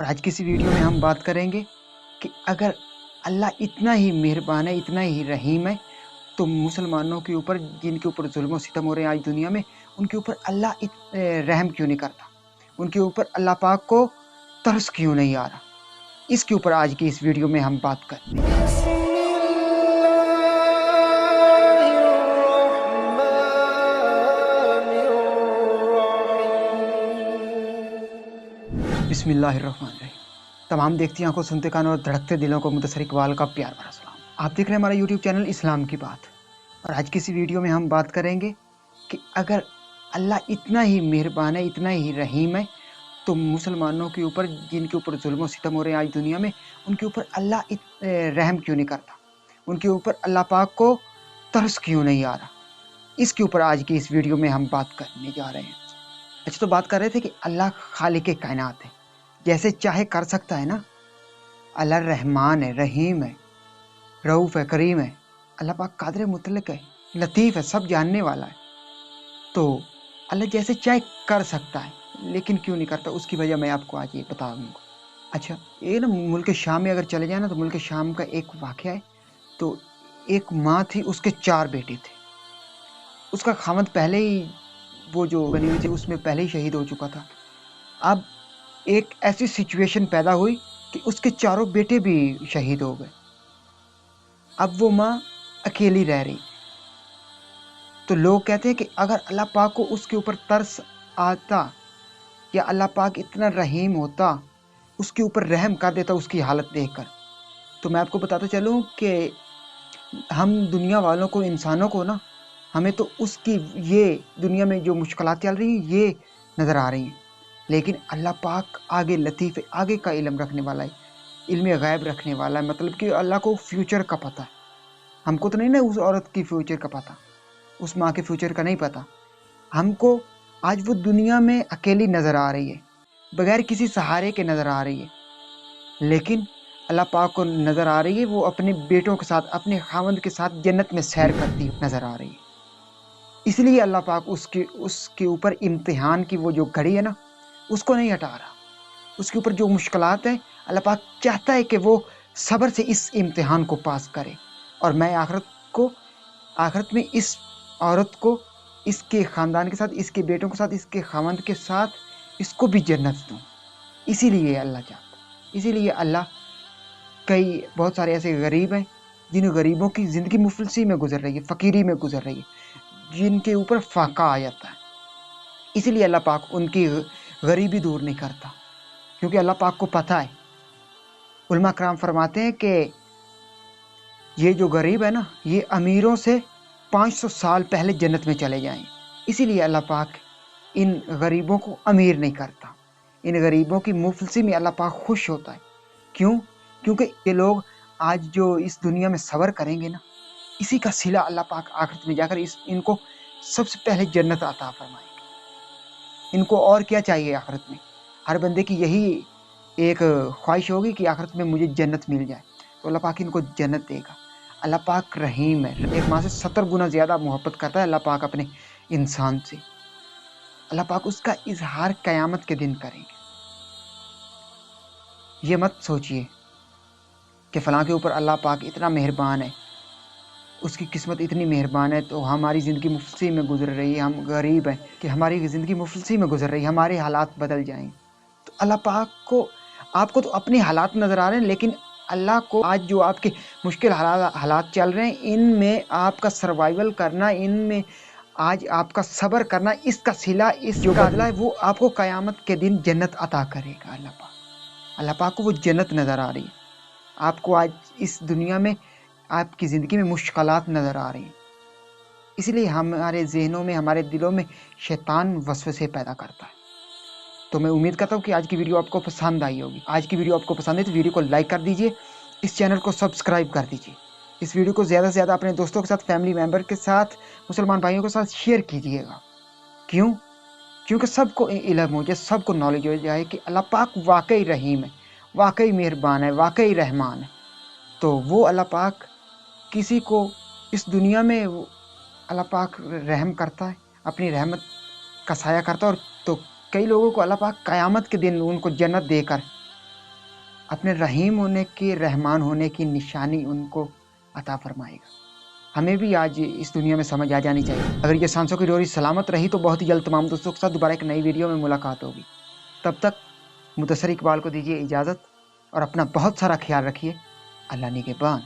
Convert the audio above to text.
اور آج کی اسی ویڈیو میں ہم بات کریں گے کہ اگر اللہ اتنا ہی مہربان ہے، اتنا ہی رحیم ہے، تو مسلمانوں کے اوپر جن کے اوپر ظلم و ستم ہو رہے ہیں آج دنیا میں، ان کے اوپر اللہ رحم کیوں نہیں کرتا؟ ان کے اوپر اللہ پاک کو ترس کیوں نہیں آ رہا؟ اس کے اوپر آج کی اس ویڈیو میں ہم بات کرتے ہیں۔ بسم اللہ الرحمن الرحیم۔ تمام دیکھتی آنکھوں، سنتے کانوں اور دھڑکتے دلوں کو مدثر اقبال کا پیار بھرا سلام۔ آپ دیکھ رہے ہیں ہمارا یوٹیوب چینل اسلام کی بات، اور آج کی اسی ویڈیو میں ہم بات کریں گے کہ اگر اللہ اتنا ہی مہربان ہے، اتنا ہی رحیم ہے، تو مسلمانوں کے اوپر جن کے اوپر ظلم و ستم ہو رہے ہیں آج دنیا میں، ان کے اوپر اللہ رحم کیوں نہیں کرتا؟ ان کے اوپر اللہ پاک کو ترس کیوں نہیں آ رہا؟ اس کے اوپر آج کی اس ویڈیو میں ہم بات کرنے جا رہے ہیں۔ اچھا، تو بات کر رہے تھے کہ اللہ خالق کائنات ہے، جیسے چاہے کر سکتا ہے نا۔ اللہ رحمان ہے، رحیم ہے، رؤوف ہے، کریم ہے۔ اللہ پاک قادر مطلق ہے، لطیف ہے، سب جاننے والا ہے۔ تو اللہ جیسے چاہے کر سکتا ہے، لیکن کیوں نہیں کرتا؟ اس کی وجہ میں آپ کو آج یہ بتا دوں گا۔ اچھا، یہ نا ملک شام میں اگر چلے جائیں نا، تو ملک شام کا ایک واقعہ ہے۔ تو ایک ماں تھی، اس کے 4 بیٹے تھے۔ اس کا خاوند پہلے ہی، وہ جو بنی ہوئی تھی اس میں پہلے ہی شہید ہو چکا تھا۔ اب ایک ایسی سچویشن پیدا ہوئی کہ اس کے 4 بیٹے بھی شہید ہو گئے۔ اب وہ ماں اکیلی رہ رہی۔ تو لوگ کہتے ہیں کہ اگر اللہ پاک کو اس کے اوپر ترس آتا، یا اللہ پاک اتنا رحیم ہوتا، اس کے اوپر رحم کر دیتا اس کی حالت دیکھ کر، تو میں آپ کو بتاتا چلوں کہ ہم دنیا والوں کو، انسانوں کو نا، ہمیں تو اس کی یہ دنیا میں جو مشکلات چل رہی ہیں یہ نظر آ رہی ہیں، لیکن اللہ پاک آگے لطیف ہے، آگے کا علم رکھنے والا ہے، علم غیب رکھنے والا ہے۔ مطلب کہ اللہ کو فیوچر کا پتہ ہے۔ ہم کو تو نہیں نا اس عورت کی فیوچر کا پتہ، اس ماں کے فیوچر کا نہیں پتہ۔ ہم کو آج وہ دنیا میں اکیلی نظر آ رہی ہے، بغیر کسی سہارے کے نظر آ رہی ہے، لیکن اللہ پاک کو نظر آ رہی ہے وہ اپنے بیٹوں کے ساتھ، اپنے خاوند کے ساتھ جنت میں سیر کرتی نظر آ رہی ہے۔ اس لیے اللہ پاک اس کے اوپر امتحان کی وہ جو گھڑی ہے نا، اس کو نہیں ہٹا رہا۔ اس کے اوپر جو مشکلات ہیں، اللہ پاک چاہتا ہے کہ وہ صبر سے اس امتحان کو پاس کرے، اور میں آخرت میں اس عورت کو، اس کے خاندان کے ساتھ، اس کے بیٹوں کے ساتھ، اس کے خاوند کے ساتھ، اس کو بھی جنت دوں۔ اسی لیے اللہ چاہتا ہے، اسی لیے اللہ بہت سارے ایسے غریب ہیں جن غریبوں کی زندگی مفلسی میں گزر رہی ہے، فقیری میں گزر رہی ہے، جن کے اوپر فاقہ آ جاتا ہے۔ اسی لیے اللہ پاک ان کی غریبی دور نہیں کرتا، کیونکہ اللہ پاک کو پتہ ہے۔ علماء کرام فرماتے ہیں کہ یہ جو غریب ہے نا، یہ امیروں سے 500 سال پہلے جنت میں چلے جائیں۔ اسی لیے اللہ پاک ان غریبوں کو امیر نہیں کرتا، ان غریبوں کی مفلسی میں اللہ پاک خوش ہوتا ہے۔ کیوں؟ کیونکہ یہ لوگ آج جو اس دنیا میں صبر کریں گے نا، اسی کا صلہ اللہ پاک آخرت میں جا کر ان کو سب سے پہلے جنت عطا فرمائے گا۔ ان کو اور کیا چاہیے آخرت میں؟ ہر بندے کی یہی ایک خواہش ہوگی کہ آخرت میں مجھے جنت مل جائے، تو اللہ پاک ان کو جنت دے گا۔ اللہ پاک رحیم ہے، ایک ماں سے 70 گنا زیادہ محبت کرتا ہے اللہ پاک اپنے انسان سے۔ اللہ پاک اس کا اظہار قیامت کے دن کریں گے۔ یہ مت سوچئے کہ فلاں کے اوپر اللہ پاک اتنا مہربان ہے، اس کی قسمت اتنی مہربان ہے، تو ہماری زندگی مفلسی میں گزر رہی ہے، ہم غریب ہیں کہ ہماری زندگی مفلسی میں گزر رہی ہے، ہمارے حالات بدل جائیں۔ تو اللہ پاک کو، آپ کو تو اپنے حالات نظر آ رہے ہیں، لیکن اللہ کو آج جو آپ کے مشکل حالات چل رہے ہیں، ان میں آپ کا سروائیول کرنا، ان میں آج آپ کا صبر کرنا، اس کا صلہ، اس جو بدلہ ہے، وہ آپ کو قیامت کے دن جنت عطا کرے گا۔ اللہ پاک کو وہ جنت نظر آ رہی ہے۔ آپ کو آج اس دنیا میں، آپ کی زندگی میں مشکلات نظر آ رہی ہیں، اس لیے ہمارے ذہنوں میں، ہمارے دلوں میں شیطان وسوسے پیدا کرتا ہے۔ تو میں امید کرتا ہوں کہ آج کی ویڈیو آپ کو پسند آئی ہوگی۔ آج کی ویڈیو آپ کو پسند ہے تو ویڈیو کو لائک کر دیجئے، اس چینل کو سبسکرائب کر دیجئے، اس ویڈیو کو زیادہ سے زیادہ اپنے دوستوں کے ساتھ، فیملی ممبر کے ساتھ، مسلمان بھائیوں کے ساتھ شیئر کیجئے گا۔ کیوں؟ کیونکہ سب کو علم ہو جائے، سب کو نالج ہو جائے کہ اللہ پاک واقعی رحیم ہے، واقعی مہربان ہے، واقعی رحمان ہے۔ تو وہ اللہ پاک کسی کو اس دنیا میں اللہ پاک رحم کرتا ہے، اپنی رحمت کا سایہ کرتا ہے، اور تو کئی لوگوں کو اللہ پاک قیامت کے دن ان کو جنت دے کر اپنے رحیم ہونے کی، رحمان ہونے کی نشانی ان کو عطا فرمائے گا۔ ہمیں بھی آج اس دنیا میں سمجھ آ جانی چاہیے۔ اگر یہ سانسوں کی ڈوری سلامت رہی تو بہت ہی جلد تمام دوستوں کے ساتھ دوبارہ ایک نئی ویڈیو میں ملاقات ہوگی۔ تب تک مدثر اقبال کو دیجیے اجازت اور اپنا بہت سارا خیال رکھیے۔ اللہ نگہبان۔